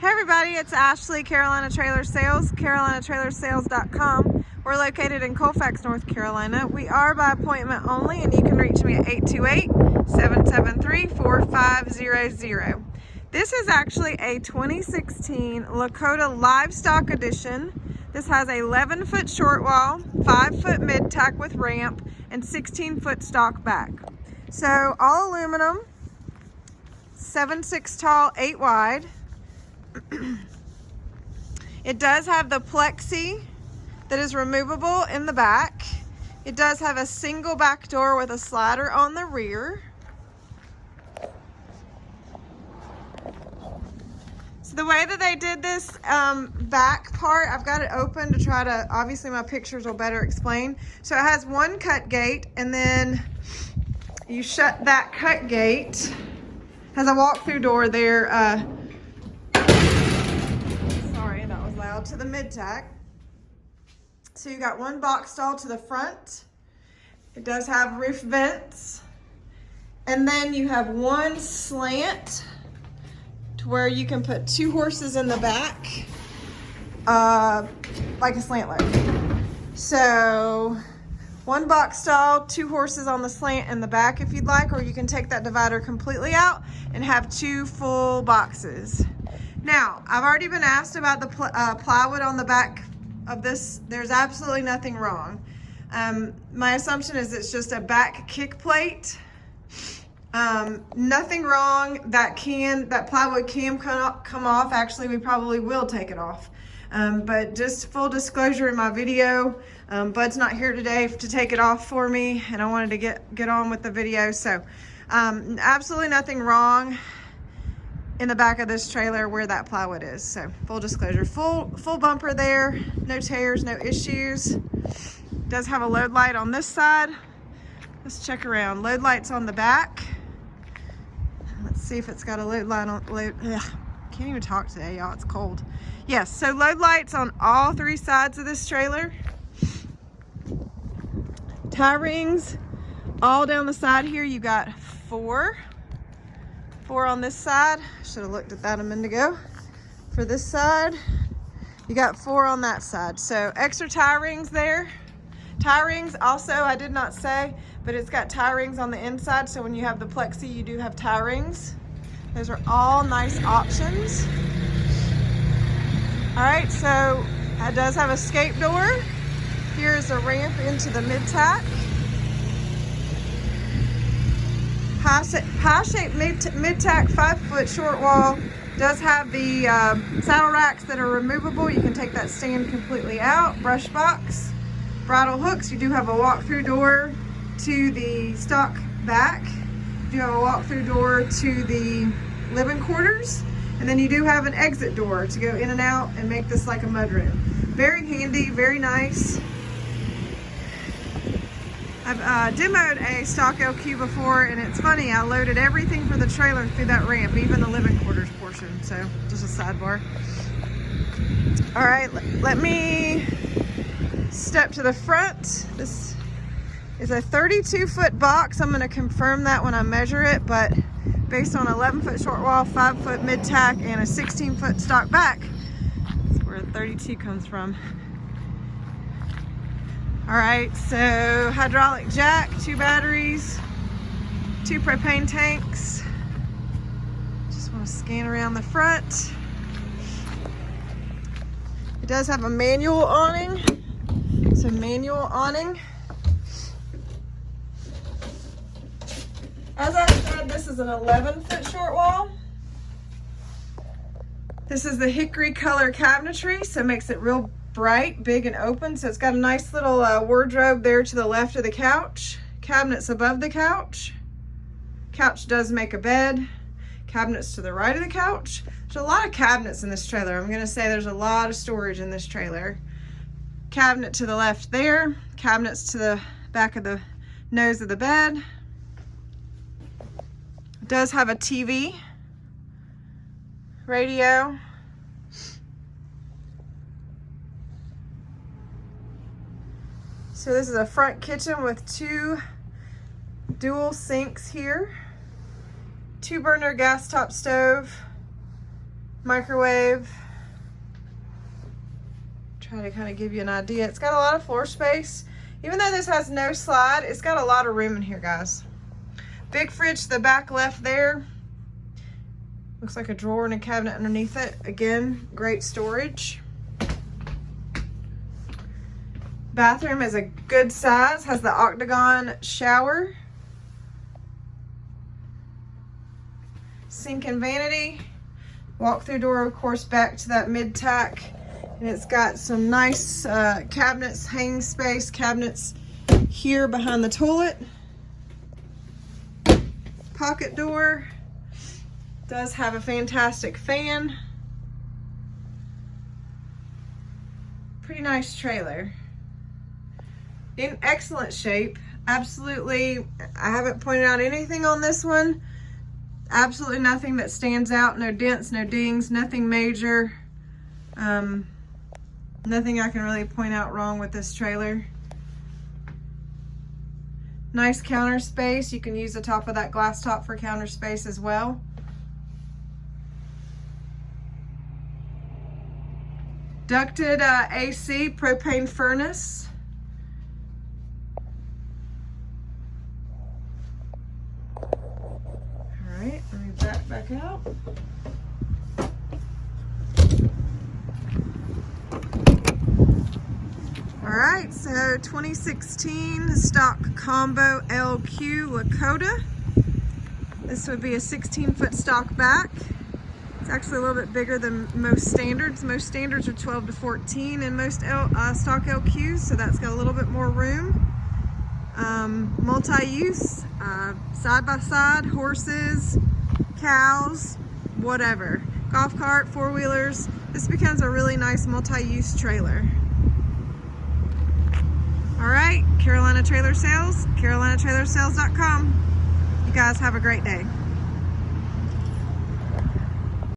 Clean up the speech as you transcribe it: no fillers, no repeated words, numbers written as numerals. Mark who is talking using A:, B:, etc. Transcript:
A: Hey everybody, it's Ashley, Carolina Trailer Sales, carolinatrailersales.com. We're located in Colfax, North Carolina. We are by appointment only, and you can reach me at 828-773-4500. This is actually a 2016 Lakota Livestock Edition. This has a 11-foot short wall, 5-foot mid-tack with ramp, and 16-foot stock back. So all aluminum, 7'6" tall, 8 wide. It does have the plexi that is removable in the back. It does have a single back door with a slider on the rear. So the way that they did this back part, I've got it open to try to, obviously my pictures will better explain. So it has one cut gate, and then you shut that cut gate. Has a walk-through door there. To the mid-tack. So you got one box stall to the front. It does have roof vents, and then you have one slant to where you can put 2 horses in the back, like a slant load. So one box stall, 2 horses on the slant in the back if you'd like, or you can take that divider completely out and have 2 full boxes. Now, I've already been asked about the plywood on the back of this. There's absolutely nothing wrong. My assumption is it's just a back kick plate. Nothing wrong. That plywood can come off. Actually, we probably will take it off. But just full disclosure in my video, Bud's not here today to take it off for me, and I wanted to get on with the video. So absolutely nothing wrong in the back of this trailer where that plywood is. So full disclosure, full bumper there, no tears, no issues. Does have a load light on this side. Let's check around. Load lights on the back. Let's see if it's got a load light on. Can't even talk today, y'all. It's cold. Yes, so load lights on all 3 sides of this trailer. Tie rings all down the side here. You got 4 on this side. Should have looked at that a minute ago. For this side, you got 4 on that side. So extra tie rings there. Tie rings also, I did not say, but it's got tie rings on the inside. So when you have the plexi, you do have tie rings. Those are all nice options. All right, so it does have a escape door. Here's a ramp into the mid-tack. High-shaped mid-tack 5-foot short wall. Does have the saddle racks that are removable. You can take that stand completely out. Brush box, bridle hooks. You do have a walk-through door to the stock back. You do have a walk-through door to the living quarters. And then you do have an exit door to go in and out and make this like a mudroom. Very handy, very nice. I've demoed a stock LQ before, and it's funny, I loaded everything for the trailer through that ramp, even the living quarters portion. So just a sidebar. All right, let me step to the front. This is a 32-foot box. I'm gonna confirm that when I measure it, but based on 11-foot short wall, 5-foot mid-tack, and a 16-foot stock back, that's where 32 comes from. All right, so hydraulic jack, 2 batteries, 2 propane tanks. Just want to scan around the front. It does have a manual awning. So manual awning. As I said, this is an 11-foot short wall. This is the hickory color cabinetry, so it makes it real bright, big, and open. So it's got a nice little wardrobe there to the left of the couch. Cabinets above the couch. Couch does make a bed. Cabinets to the right of the couch. There's a lot of cabinets in this trailer. I'm gonna say there's a lot of storage in this trailer. Cabinet to the left there. Cabinets to the back of the nose of the bed. It does have a TV, radio. So this is a front kitchen with 2 dual sinks here, 2-burner gas top stove, microwave. Try to kind of give you an idea. It's got a lot of floor space. Even though this has no slide, it's got a lot of room in here, guys. Big fridge to the back left there. Looks like a drawer and a cabinet underneath it. Again, great storage. Bathroom is a good size, has the octagon shower. Sink and vanity. Walk-through door, of course, back to that mid-tack. And it's got some nice cabinets, hanging space, cabinets here behind the toilet. Pocket door. Does have a fantastic fan. Pretty nice trailer. In excellent shape. Absolutely, I haven't pointed out anything on this one. Absolutely nothing that stands out. No dents, no dings, nothing major. Nothing I can really point out wrong with this trailer. Nice counter space. You can use the top of that glass top for counter space as well. Ducted AC, propane furnace. All right, let me back out. All right, so 2016 stock combo LQ Lakota. This would be a 16-foot stock back. It's actually a little bit bigger than most standards. Most standards are 12 to 14 in most stock LQs, so that's got a little bit more room. Multi-use, side-by-side, horses, cows, whatever. Golf cart, four-wheelers. This becomes a really nice multi-use trailer. All right, Carolina Trailer Sales, CarolinaTrailerSales.com. You guys have a great day.